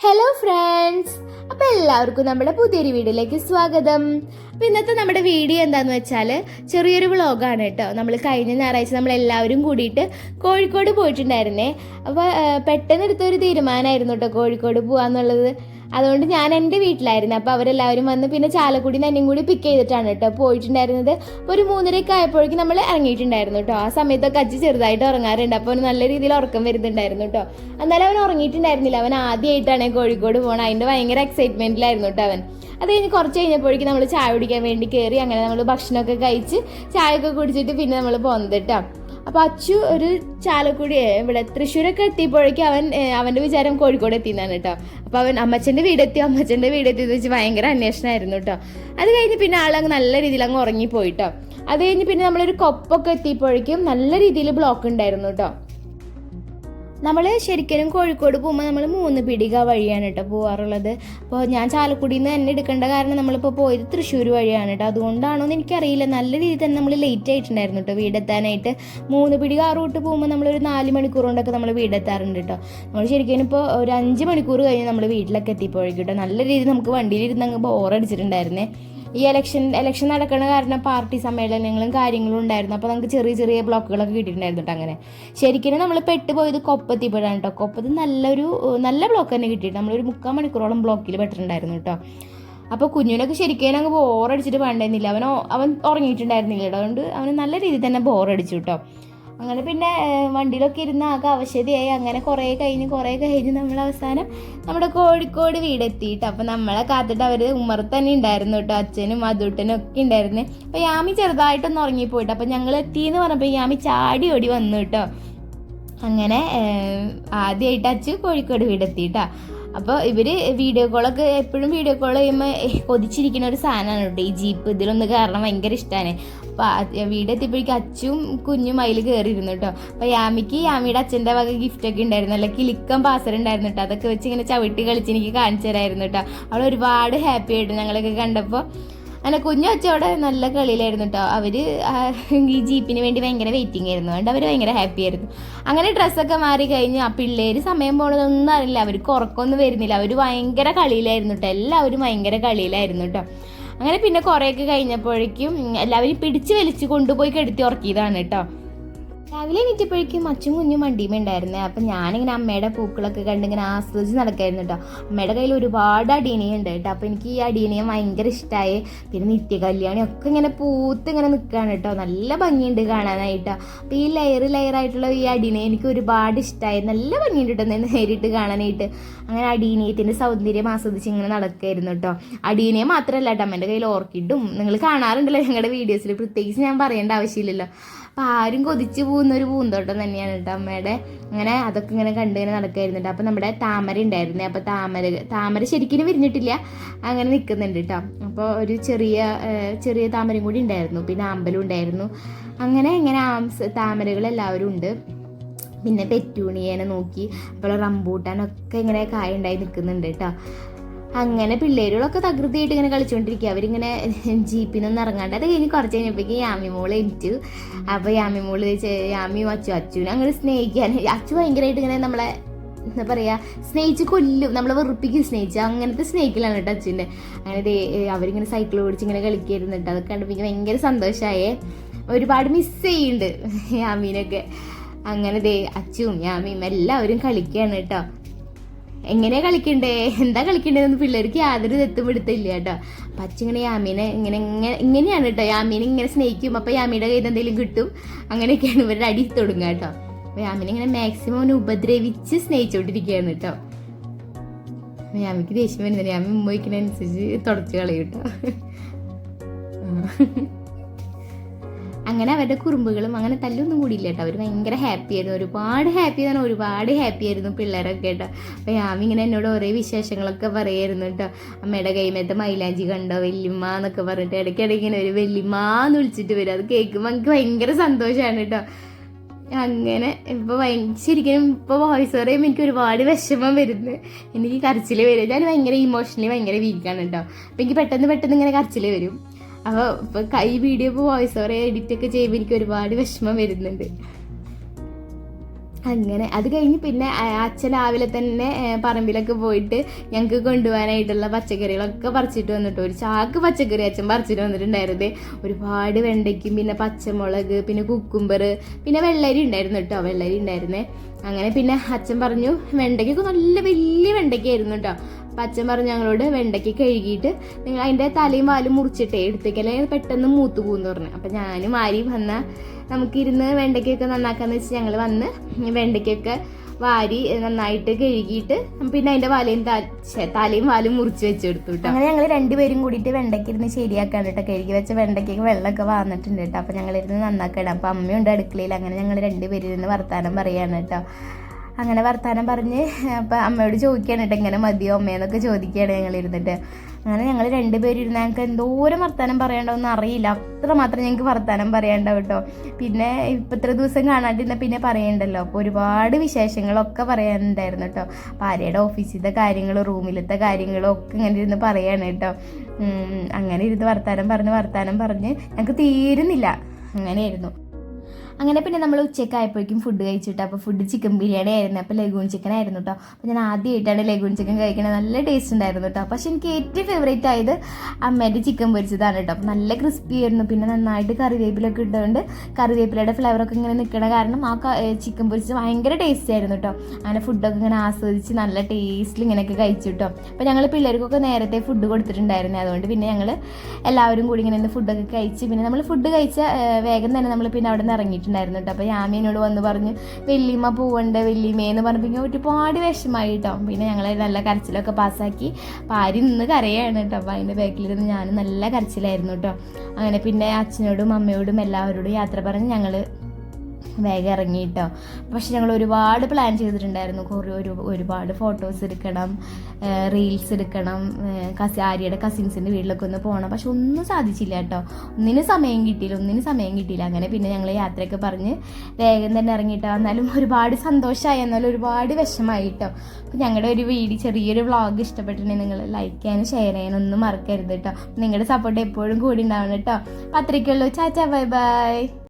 Hello friends, അപ്പോൾ എല്ലാവർക്കും നമ്മുടെ പുതിയൊരു വീഡിയോയിലേക്ക് സ്വാഗതം. അപ്പോൾ ഇന്നത്തെ നമ്മുടെ വീഡിയോ എന്താണെന്ന് വെച്ചാൽ ചെറിയൊരു വ്ളോഗാണ് കേട്ടോ. നമ്മൾ കഴിഞ്ഞ ഞായറാഴ്ച നമ്മളെല്ലാവരും കൂടിയിട്ട് കോഴിക്കോട് പോയിട്ടുണ്ടായിരുന്നേ. അപ്പോൾ പെട്ടെന്ന് എടുത്തൊരു തീരുമാനമായിരുന്നു കേട്ടോ കോഴിക്കോട് പോകാമെന്നുള്ളത്. അതുകൊണ്ട് ഞാൻ എൻ്റെ വീട്ടിലായിരുന്നു. അപ്പോൾ അവരെല്ലാവരും വന്ന് പിന്നെ ചാലക്കുടി എന്നെയും കൂടി പിക്ക് ചെയ്തിട്ടാണ് കേട്ടോ പോയിട്ടുണ്ടായിരുന്നത്. അപ്പോൾ ഒരു 3:30 ആയപ്പോഴേക്കും നമ്മൾ ഇറങ്ങിയിട്ടുണ്ടായിരുന്നു കേട്ടോ. ആ സമയത്തൊക്കെ അച്ഛൻ ചെറുതായിട്ട് ഉറങ്ങാറുണ്ട്. അപ്പോൾ അവന് നല്ല രീതിയിൽ ഉറക്കം വരുന്നുണ്ടായിരുന്നു കേട്ടോ. എന്നാലും അവൻ ഉറങ്ങിയിട്ടുണ്ടായിരുന്നില്ല. അവൻ ആദ്യമായിട്ടാണ് കോഴിക്കോട് പോകണം. അതിൻ്റെ ഭയങ്കര എക്സൈറ്റ്മെൻറ്റിലായിരുന്നു കേട്ടോ അവൻ. അത് കഴിഞ്ഞ് കുറച്ച് കഴിഞ്ഞപ്പോഴേക്കും നമ്മൾ ചായ കുടിക്കാൻ വേണ്ടി കയറി. അങ്ങനെ നമ്മൾ ഭക്ഷണമൊക്കെ കഴിച്ച് ചായയൊക്കെ കുടിച്ചിട്ട് പിന്നെ നമ്മൾ പോകുന്നത് കേട്ടോ. അപ്പോൾ അച്ചു ഒരു ചാലക്കുടി ഇവിടെ തൃശ്ശൂരൊക്കെ എത്തിയപ്പോഴേക്കും അവൻ്റെ വിചാരം കോഴിക്കോട് എത്തിയെന്നാണ് കേട്ടോ. അപ്പോൾ അവൻ അമ്മച്ചൻ്റെ വീടെത്തി എന്ന് വെച്ച് ഭയങ്കര അന്വേഷണമായിരുന്നു കേട്ടോ. അത് കഴിഞ്ഞ് പിന്നെ ആളങ്ങ് നല്ല രീതിയിൽ അങ്ങ് ഉറങ്ങിപ്പോയിട്ടോ. അത് കഴിഞ്ഞ് പിന്നെ നമ്മളൊരു കൊപ്പൊക്കെ എത്തിയപ്പോഴേക്കും നല്ല രീതിയിൽ ബ്ലോക്ക് ഉണ്ടായിരുന്നു കേട്ടോ. നമ്മൾ ശരിക്കും കോഴിക്കോട് പോകുമ്പോൾ നമ്മൾ 3 പീടിക വഴിയാണ് കേട്ടോ പോകാറുള്ളത്. അപ്പോൾ ഞാൻ ചാലക്കുടിയിൽ നിന്ന് തന്നെ എടുക്കേണ്ട കാരണം നമ്മളിപ്പോൾ പോയത് തൃശ്ശൂർ വഴിയാണ് കേട്ടോ. അതുകൊണ്ടാണോ എന്ന് എനിക്കറിയില്ല. നല്ല രീതിയിൽ തന്നെ നമ്മൾ ലേറ്റ് ആയിട്ടുണ്ടായിരുന്നു കേട്ടോ വീടെത്താനായിട്ട്. 3 പീടിക ആ റൂട്ട് പോകുമ്പോൾ നമ്മളൊരു 4 മണിക്കൂർ കൊണ്ടൊക്കെ നമ്മൾ വീടെത്താറുണ്ട് കേട്ടോ. നമ്മൾ ശരിക്കും ഇപ്പോൾ ഒരു 5 മണിക്കൂർ കഴിഞ്ഞ് നമ്മൾ വീട്ടിലൊക്കെ എത്തിപ്പോഴേക്കും കേട്ടോ. നല്ല രീതിയിൽ നമുക്ക് വണ്ടിയിലിരുന്ന് അങ്ങ് ബോറടിച്ചിട്ടുണ്ടായിരുന്നേ. ഈ ഇലക്ഷൻ നടക്കുന്ന കാരണം പാർട്ടി സമ്മേളനങ്ങളും കാര്യങ്ങളും ഉണ്ടായിരുന്നു. അപ്പോൾ നമുക്ക് ചെറിയ ചെറിയ ബ്ലോക്കുകളൊക്കെ കിട്ടിയിട്ടുണ്ടായിരുന്നു കേട്ടോ. അങ്ങനെ ശരിക്കും നമ്മൾ പെട്ടുപോയത് കൊപ്പത്തിപ്പോഴാണ് കേട്ടോ. കൊപ്പത്ത് നല്ല ബ്ലോക്ക് തന്നെ കിട്ടിയിട്ട് നമ്മളൊരു 3/4 മണിക്കൂറോളം ബ്ലോക്കിൽ പെട്ടിട്ടുണ്ടായിരുന്നു കേട്ടോ. അപ്പോൾ കുഞ്ഞിനൊക്കെ ശരിക്കും അങ്ങ് ബോറടിച്ചിട്ട് വേണ്ടിയിരുന്നില്ല. അവൻ ഉറങ്ങിയിട്ടുണ്ടായിരുന്നില്ല കേട്ടോ. അതുകൊണ്ട് അവന് നല്ല രീതിയിൽ തന്നെ ബോറടിച്ചു കേട്ടോ. അങ്ങനെ പിന്നെ വണ്ടിയിലൊക്കെ ഇരുന്ന് ആകെ അവശതയായി. അങ്ങനെ കുറേ കഴിഞ്ഞ് നമ്മൾ അവസാനം നമ്മുടെ കോഴിക്കോട് വീടെത്തിയിട്ട് അപ്പോൾ നമ്മളെ കാത്തിട്ട് അവർ ഉമ്മറത്ത് തന്നെ ഉണ്ടായിരുന്നു കേട്ടോ. അച്ഛനും അതൂട്ടനും ഒക്കെ ഉണ്ടായിരുന്നു. അപ്പോൾ യാമി ചെറുതായിട്ടൊന്ന് ഉറങ്ങിപ്പോയിട്ട് അപ്പോൾ ഞങ്ങൾ എത്തിയെന്ന് പറഞ്ഞപ്പോൾ യാമി ചാടി ഓടി വന്നു കേട്ടോ. അങ്ങനെ ആദ്യമായിട്ട് അച്ഛൻ കോഴിക്കോട് വീടെത്തിയിട്ടാ. അപ്പോൾ ഇവർ വീഡിയോ കോളൊക്കെ എപ്പോഴും വീഡിയോ കോൾ ചെയ്യുമ്പോൾ കൊതിച്ചിരിക്കുന്ന ഒരു സാധനമാണ് കേട്ടോ ഈ ജീപ്പ്. ഇതിലൊന്ന് കാരണം ഭയങ്കര ഇഷ്ടമാണ്. അപ്പോൾ വീട് എത്തിയപ്പോഴേക്കും അച്ഛനും കുഞ്ഞും അതിൽ കയറിയിരുന്നു കേട്ടോ. അപ്പോൾ യാമിയുടെ അച്ഛൻ്റെ വക ഗിഫ്റ്റൊക്കെ ഉണ്ടായിരുന്നു. നല്ല കിളിക്കം പാസറുണ്ടായിരുന്നു കേട്ടോ. അതൊക്കെ വെച്ച് ഇങ്ങനെ ചവിട്ടി കളിച്ച് എനിക്ക് കാണിച്ചു തരായിരുന്നു കേട്ടോ. അവൾ ഒരുപാട് ഹാപ്പി ആയിട്ട് ഞങ്ങളൊക്കെ കണ്ടപ്പോൾ. അങ്ങനെ കുഞ്ഞു അച്ഛവിടെ നല്ല കളിയിലായിരുന്നു കേട്ടോ. അവർ ഈ ജീപ്പിന് വേണ്ടി ഭയങ്കര വെയിറ്റിംഗ് ആയിരുന്നു. അതുകൊണ്ട് അവർ ഭയങ്കര ഹാപ്പി ആയിരുന്നു. അങ്ങനെ ഡ്രസ്സൊക്കെ മാറി കഴിഞ്ഞ് ആ പിള്ളേർ സമയം പോണതൊന്നും അറിയില്ല. അവർക്ക് ഉറക്കമൊന്നും വരുന്നില്ല. അവർ ഭയങ്കര കളിയിലായിരുന്നു കേട്ടോ. എല്ലാവരും ഭയങ്കര കളിയിലായിരുന്നു കേട്ടോ. അങ്ങനെ പിന്നെ കുറേയൊക്കെ കഴിഞ്ഞപ്പോഴേക്കും എല്ലാവരും പിടിച്ച് വലിച്ച് കൊണ്ടുപോയി കെടുത്തി ഉറക്കിയതാണ് കേട്ടോ. രാവിലെ എണീറ്റപ്പോഴേക്കും അച്ഛനും കുഞ്ഞും വണ്ടിയുമുണ്ടായിരുന്നേ. അപ്പം ഞാനിങ്ങനെ അമ്മയുടെ പൂക്കളൊക്കെ കണ്ട് ഇങ്ങനെ ആസ്വദിച്ച് നടക്കായിരുന്നു കേട്ടോ. അമ്മയുടെ കയ്യിൽ ഒരുപാട് അടിയനിയം ഉണ്ട് കേട്ടോ. അപ്പോൾ എനിക്ക് ഈ അടിയനിയം ഭയങ്കര ഇഷ്ടമായി. പിന്നെ നിത്യകല്യാണി ഒക്കെ ഇങ്ങനെ പൂത്ത് ഇങ്ങനെ നിൽക്കുകയാണ് കേട്ടോ. നല്ല ഭംഗിയുണ്ട് കാണാനായിട്ടോ. അപ്പോൾ ഈ ലെയറായിട്ടുള്ള ഈ അടിയനിയം എനിക്ക് ഒരുപാട് ഇഷ്ടമായി. നല്ല ഭംഗിയുണ്ട് കേട്ടോ നേരിട്ട് കാണാനായിട്ട്. അങ്ങനെ അടിയനിയത്തിൻ്റെ സൗന്ദര്യം ആസ്വദിച്ച് ഇങ്ങനെ നടക്കായിരുന്നു കേട്ടോ. അടിയനിയം മാത്രമല്ല കേട്ടോ, അമ്മേൻ്റെ കയ്യിൽ ഓർക്കിഡും നിങ്ങൾ കാണാറുണ്ടല്ലോ ഞങ്ങളുടെ വീഡിയോസിൽ. പ്രത്യേകിച്ച് ഞാൻ പറയേണ്ട ആവശ്യമില്ലല്ലോ. അപ്പോൾ ആരും കൊതിച്ച് പോകുന്ന ഒരു പൂന്തോട്ടം തന്നെയാണ് കേട്ടോ അമ്മയുടെ. അങ്ങനെ അതൊക്കെ ഇങ്ങനെ കണ്ടിങ്ങനെ നടക്കായിരുന്നു കേട്ടോ. അപ്പോൾ നമ്മുടെ താമര ഉണ്ടായിരുന്നേ. അപ്പോൾ താമര ശരിക്കും വിരിഞ്ഞിട്ടില്ല, അങ്ങനെ നിൽക്കുന്നുണ്ട് കേട്ടോ. അപ്പോൾ ഒരു ചെറിയ താമരയും കൂടി ഉണ്ടായിരുന്നു. പിന്നെ അമ്പലം ഉണ്ടായിരുന്നു. അങ്ങനെ ഇങ്ങനെ താമരകളെല്ലാവരും ഉണ്ട്. പിന്നെ പെറ്റൂണിയേനെ നോക്കി. അപ്പോൾ റംബൂട്ടാനൊക്കെ ഇങ്ങനെ കായ ഉണ്ടായി നിൽക്കുന്നുണ്ട് കേട്ടോ. അങ്ങനെ പിള്ളേരുകളൊക്കെ തകൃതിയായിട്ട് ഇങ്ങനെ കളിച്ചുകൊണ്ടിരിക്കുക. അവരിങ്ങനെ ജീപ്പിൽ നിന്നൊന്നും ഇറങ്ങാണ്ട്. അത് കഴിഞ്ഞ് കുറച്ച് കഴിഞ്ഞപ്പോഴേക്കും യാമിമോൾ എണീറ്റു. അപ്പോൾ യാമിയും അച്ചുവിനെ അങ്ങനെ സ്നേഹിക്കാൻ. അച്ചു ഭയങ്കരമായിട്ട് ഇങ്ങനെ നമ്മളെ എന്താ പറയുക സ്നേഹിച്ച് കൊല്ലും, നമ്മളെ വെറുപ്പിക്കും സ്നേഹിച്ച്. അങ്ങനത്തെ സ്നേഹിക്കലാണ് കേട്ടോ അച്ഛൻ്റെ. അങ്ങനെ അവരിങ്ങനെ സൈക്കിൾ ഓടിച്ച് ഇങ്ങനെ കളിക്കായിരുന്നു കേട്ടോ. അതൊക്കെ കണ്ടപ്പോൾ എനിക്ക് ഭയങ്കര സന്തോഷമായേ. ഒരുപാട് മിസ് ചെയ്യുന്നുണ്ട് യാമീനൊക്കെ. അങ്ങനെ അച്ചുവും യാമിയും എല്ലാവരും കളിക്കുകയാണ് കേട്ടോ. എങ്ങനെയാ കളിക്കണ്ടേ എന്താ കളിക്കണ്ടേന്ന് പിള്ളേർക്ക് യാതൊരു തെത്തുപിടുത്തില്ല കേട്ടോ. അപ്പം അച്ഛങ്ങനെ യാമീനെ ഇങ്ങനെയാണ് കേട്ടോ. യാമീനെ ഇങ്ങനെ സ്നേഹിക്കും. അപ്പോൾ യാമിയുടെ കയ്യിൽ നിന്ന് എന്തെങ്കിലും കിട്ടും. അങ്ങനെയൊക്കെയാണ് ഇവരുടെ അടി തുടങ്ങുക കേട്ടോ. അപ്പോൾ യാമീനെ ഇങ്ങനെ മാക്സിമം ഉപദ്രവിച്ച് സ്നേഹിച്ചോണ്ടിരിക്കുകയാണ് കേട്ടോ. യാമിക്ക് ദേഷ്യം വരുന്നില്ല. യാമി മുമ്പോയ്ക്കുന്നതനുസരിച്ച് തുടച്ച് കളയും കേട്ടോ. അങ്ങനെ അവരുടെ കുറുമ്പുകളും അങ്ങനെ തല്ലൊന്നും കൂടിയില്ല കേട്ടോ. അവർ ഭയങ്കര ഹാപ്പി ആയിരുന്നു. ഒരുപാട് ഹാപ്പി ആയിരുന്നു പിള്ളേരൊക്കെ കേട്ടോ. അപ്പോൾ യാമി ഇങ്ങനെ എന്നോട് ഓരോ വിശേഷങ്ങളൊക്കെ പറയായിരുന്നു കേട്ടോ. അമ്മയുടെ കൈമേത്തെ മൈലാഞ്ചി കണ്ടോ വല്യമ്മ എന്നൊക്കെ പറഞ്ഞിട്ട് ഇടയ്ക്കിടയ്ക്ക് ഇങ്ങനെ ഒരു വല്യമ്മ എന്ന് വിളിച്ചിട്ട് വരും. അത് കേൾക്കുമ്പോൾ എനിക്ക് ഭയങ്കര സന്തോഷമാണ് കേട്ടോ. അങ്ങനെ ഇപ്പോൾ ശരിക്കും ഇപ്പോൾ വോയിസ് പറയുമ്പോൾ എനിക്ക് ഒരുപാട് വിഷമം വരുന്നു. എനിക്ക് കരച്ചിൽ വരും. ഞാൻ ഭയങ്കര ഇമോഷണലി ഭയങ്കര വീക്കാണ് കേട്ടോ. അപ്പോൾ എനിക്ക് പെട്ടെന്ന് ഇങ്ങനെ കരച്ചിൽ വരും. അപ്പോൾ ഈ വീഡിയോ ഇപ്പോൾ വോയിസ് ഓവർ എഡിറ്റൊക്കെ ചെയ്യുമ്പോൾ എനിക്ക് ഒരുപാട് വിഷമം വരുന്നുണ്ട്. അങ്ങനെ അത് കഴിഞ്ഞ് പിന്നെ അച്ഛൻ രാവിലെ തന്നെ പറമ്പിലൊക്കെ പോയിട്ട് ഞങ്ങൾക്ക് കൊണ്ടുപോകാനായിട്ടുള്ള പച്ചക്കറികളൊക്കെ പറിച്ചിട്ട് വന്നിട്ട് ഒരു ചാക്ക് പച്ചക്കറി അച്ഛൻ പറിച്ചിട്ട് വന്നിട്ടുണ്ടായിരുന്നത്. ഒരുപാട് വെണ്ടയ്ക്കും പിന്നെ പച്ചമുളക് പിന്നെ കുക്കുംബർ പിന്നെ വെള്ളരി ഉണ്ടായിരുന്നു കേട്ടോ, വെള്ളരി ഉണ്ടായിരുന്നേ. അങ്ങനെ പിന്നെ അച്ഛൻ പറഞ്ഞു വെണ്ടയ്ക്കൊക്കെ നല്ല വലിയ വെണ്ടയ്ക്കായിരുന്നു കേട്ടോ. അപ്പം അച്ഛൻ പറഞ്ഞു ഞങ്ങളോട് വെണ്ടയ്ക്ക് കഴുകിയിട്ട് നിങ്ങൾ അതിൻ്റെ തലയും വാലും മുറിച്ചിട്ടേ എടുത്തേക്കല്ലേ പെട്ടെന്ന് മൂത്ത് പോകുമെന്ന് പറഞ്ഞു. അപ്പം ഞാനും ആരും വന്നാൽ നമുക്കിരുന്ന് വെണ്ടയ്ക്കൊക്കെ നന്നാക്കാന്ന് വെച്ച് ഞങ്ങൾ വന്ന് വെണ്ടയ്ക്കൊക്കെ വാരി നന്നായിട്ട് കഴുകിയിട്ട് പിന്നെ അതിൻ്റെ തലയും വാലും മുറിച്ച് വെച്ചെടുത്തു കേട്ടോ. അങ്ങനെ ഞങ്ങൾ രണ്ടുപേരും കൂടിയിട്ട് വെണ്ടയ്ക്കിരുന്ന് ശരിയാക്കാൻ കേട്ടോ. കഴുകി വെച്ച വെണ്ടയ്ക്കൊക്കെ വെള്ളമൊക്കെ വന്നിട്ടുണ്ട് കേട്ടോ. അപ്പം ഞങ്ങളിരുന്ന് നന്നാക്കണം. അപ്പം അമ്മയുണ്ട് അടുക്കളയിൽ. അങ്ങനെ ഞങ്ങൾ രണ്ടുപേരും ഇരുന്ന് വർത്താനം പറയാണ് കേട്ടോ. അങ്ങനെ വർത്താനം പറഞ്ഞ് അപ്പം അമ്മയോട് ചോദിക്കുകയാണ് കേട്ടോ ഇങ്ങനെ മതിയോ അമ്മയെന്നൊക്കെ ചോദിക്കുകയാണ് ഞങ്ങൾ ഇരുന്നിട്ട്. അങ്ങനെ ഞങ്ങൾ രണ്ടുപേരും ഇരുന്ന് ഞങ്ങൾക്ക് എന്തോരം വർത്താനം പറയാണ്ടോന്ന് അറിയില്ല, അത്രമാത്രം ഞങ്ങൾക്ക് വർത്താനം പറയാണ്ടാവും കേട്ടോ. പിന്നെ ഇപ്പം ഇത്ര ദിവസം കാണാണ്ടിരുന്ന പിന്നെ പറയണ്ടല്ലോ, അപ്പോൾ ഒരുപാട് വിശേഷങ്ങളൊക്കെ പറയാനുണ്ടായിരുന്നു കേട്ടോ. ഭാര്യയുടെ ഓഫീസിലത്തെ കാര്യങ്ങളും റൂമിലത്തെ കാര്യങ്ങളും ഒക്കെ ഇങ്ങനെ ഇരുന്ന് പറയാണ് കേട്ടോ. അങ്ങനെ ഇരുന്ന് വർത്താനം പറഞ്ഞ് ഞങ്ങൾക്ക് തീരുന്നില്ല. അങ്ങനെയായിരുന്നു. അങ്ങനെ പിന്നെ നമ്മൾ ഉച്ചയ്ക്കായപ്പോഴേക്കും ഫുഡ് കഴിച്ചിട്ട് അപ്പോൾ ഫുഡ് ചിക്കൻ ബിരിയാണി ആയിരുന്നു. അപ്പോൾ ലഗൂൺ ചിക്കൻ ആയിരുന്നു കേട്ടോ. അപ്പോൾ ഞാൻ ആദ്യമായിട്ടാണ് ലഗൂൺ ചിക്കൻ കഴിക്കുന്നത്. നല്ല ടേസ്റ്റ് ഉണ്ടായിരുന്നു കേട്ടോ. പക്ഷെ എനിക്ക് ഏറ്റവും ഫേവറേറ്റ് ആയത് അമ്മേൻ്റെ ചിക്കൻ പൊരിച്ചതാണ് കേട്ടോ. അപ്പോൾ നല്ല ക്രിസ്പി ആയിരുന്നു. പിന്നെ നന്നായിട്ട് കറിവേപ്പിലൊക്കെ ഇട്ടുകൊണ്ട് കറിവേപ്പിലയുടെ ഫ്ലേവറൊക്കെ ഇങ്ങനെ നിൽക്കണ കാരണം ആ ചിക്കൻ പൊരിച്ചത് ഭയങ്കര ടേസ്റ്റ് ആയിരുന്നു കേട്ടോ. അങ്ങനെ ഫുഡൊക്കെ ഇങ്ങനെ ആസ്വദിച്ച് നല്ല ടേസ്റ്റിൽ ഇങ്ങനെയൊക്കെ കഴിച്ചു കേട്ടോ. അപ്പോൾ ഞങ്ങൾ പിള്ളേർക്കൊക്കെ നേരത്തെ ഫുഡ് കൊടുത്തിട്ടുണ്ടായിരുന്നു. അതുകൊണ്ട് പിന്നെ ഞങ്ങൾ എല്ലാവരും കൂടി ഇങ്ങനെ ഫുഡൊക്കെ കഴിച്ച് പിന്നെ നമ്മൾ ഫുഡ് കഴിച്ച വേഗം തന്നെ നമ്മൾ പിന്നെ അവിടെ നിന്ന് ഇറങ്ങിയിട്ടുണ്ടായിരുന്നു കേട്ടോ. അപ്പോൾ യാമീനോട് വന്ന് പറഞ്ഞ് വല്യമ്മ പോവണ്ടേ വല്യമ്മയെന്ന് പറഞ്ഞപ്പോൾ ഒരുപാട് വിഷമായി കേട്ടോ. പിന്നെ ഞങ്ങൾ നല്ല കരച്ചിലൊക്കെ പാസ്സാക്കി പാരി നിന്ന് കരയാണ് കേട്ടോ. അപ്പോൾ അതിൻ്റെ ബാക്കിലിരുന്ന് ഞാനും നല്ല കരച്ചിലായിരുന്നു കേട്ടോ. അങ്ങനെ പിന്നെ അച്ഛനോടും അമ്മയോടും എല്ലാവരോടും യാത്ര പറഞ്ഞ് ഞങ്ങൾ വേഗം ഇറങ്ങി കേട്ടോ. പക്ഷെ ഞങ്ങൾ ഒരുപാട് പ്ലാൻ ചെയ്തിട്ടുണ്ടായിരുന്നു. ഒരുപാട് ഫോട്ടോസ് എടുക്കണം, റീൽസ് എടുക്കണം, ആര്യയുടെ കസിൻസിൻ്റെ വീട്ടിലൊക്കെ ഒന്ന് പോകണം. പക്ഷെ ഒന്നും സാധിച്ചില്ല കേട്ടോ. ഒന്നിനും സമയം കിട്ടിയില്ല. അങ്ങനെ പിന്നെ ഞങ്ങൾ യാത്രയൊക്കെ പറഞ്ഞ് വേഗം തന്നെ ഇറങ്ങിയിട്ടോ. എന്നാലും ഒരുപാട് സന്തോഷമായി, എന്നാലും ഒരുപാട് വിഷമായി കേട്ടോ. അപ്പോൾ ഞങ്ങളുടെ ഒരു ചെറിയൊരു വ്ളോഗ് ഇഷ്ടപ്പെട്ടിട്ടുണ്ടെങ്കിൽ നിങ്ങൾ ലൈക്ക് ചെയ്യാനും ഷെയർ ചെയ്യാനും ഒന്നും മറക്കരുത് കേട്ടോ. നിങ്ങളുടെ സപ്പോർട്ട് എപ്പോഴും കൂടി ഉണ്ടാവണം കേട്ടോ. അപ്പോൾ അത്രയ്ക്കുള്ളൂ. ചാച്ചാ, ബൈ ബൈ.